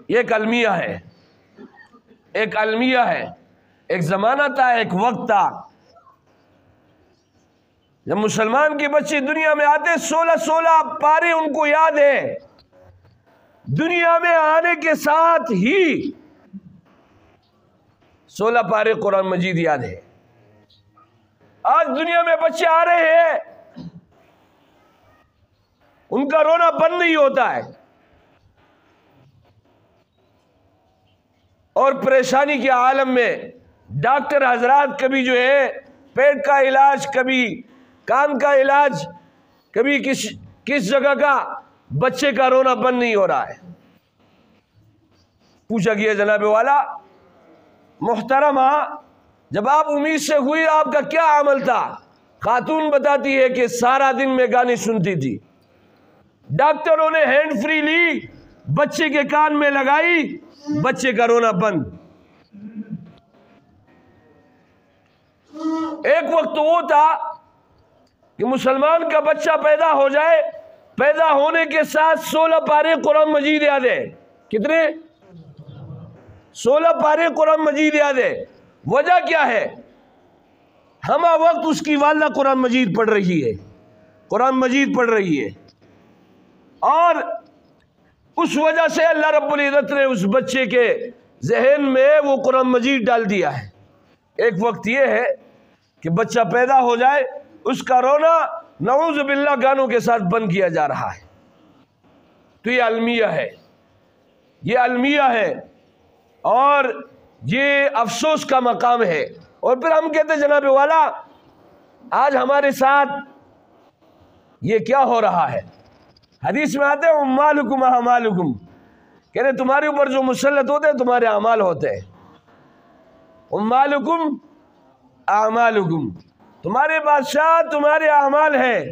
یہ ایک المیہ ہے، ایک المیہ ہے۔ ایک زمانہ تھا، ایک وقت تھا جب مسلمان کے بچے دنیا میں آتے 16 پارے ان کو یاد ہے، دنیا میں آنے کے ساتھ ہی 16 پارے قرآن مجید یاد ہے۔ آج دنیا میں بچے آ رہے ہیں، ان کا رونا بند نہیں ہوتا ہے، اور پریشانی کے عالم میں ڈاکٹر حضرات کبھی جو ہے پیٹ کا علاج، کبھی کان کا علاج، کبھی کس جگہ کا، بچے کا رونا بند نہیں ہو رہا ہے۔ پوچھا گیا جناب والا محترمہ، جب آپ امید سے ہوئی آپ کا کیا عمل تھا؟ خاتون بتاتی ہے کہ سارا دن میں گانے سنتی تھی، ڈاکٹروں نے ہینڈ فری لی، بچے کے کان میں لگائی، بچے کا رونا بند۔ ایک وقت وہ تھا کہ مسلمان کا بچہ پیدا ہو جائے، پیدا ہونے کے ساتھ 16 پارے قرآن مجید یاد ہے۔ کتنے؟ 16 پارے قرآن مجید یاد ہے۔ وجہ کیا ہے؟ ہمہ وقت اس کی والدہ قرآن مجید پڑھ رہی ہے، قرآن مجید پڑھ رہی ہے، اور اس وجہ سے اللہ رب العزت نے اس بچے کے ذہن میں وہ قرآن مجید ڈال دیا ہے۔ ایک وقت یہ ہے کہ بچہ پیدا ہو جائے، اس کا رونا نعوذ باللہ گانوں کے ساتھ بند کیا جا رہا ہے۔ تو یہ المیہ ہے، یہ المیہ ہے، اور یہ افسوس کا مقام ہے۔ اور پھر ہم کہتے ہیں جناب والا آج ہمارے ساتھ یہ کیا ہو رہا ہے؟ حدیث میں آتے ہیں امالکم اعمالکم، کہتے ہیں تمہارے اوپر جو مسلط ہوتے ہیں تمہارے اعمال ہوتے ہیں۔ امالکم اعمالکم، تمہارے بادشاہ تمہارے اعمال ہیں۔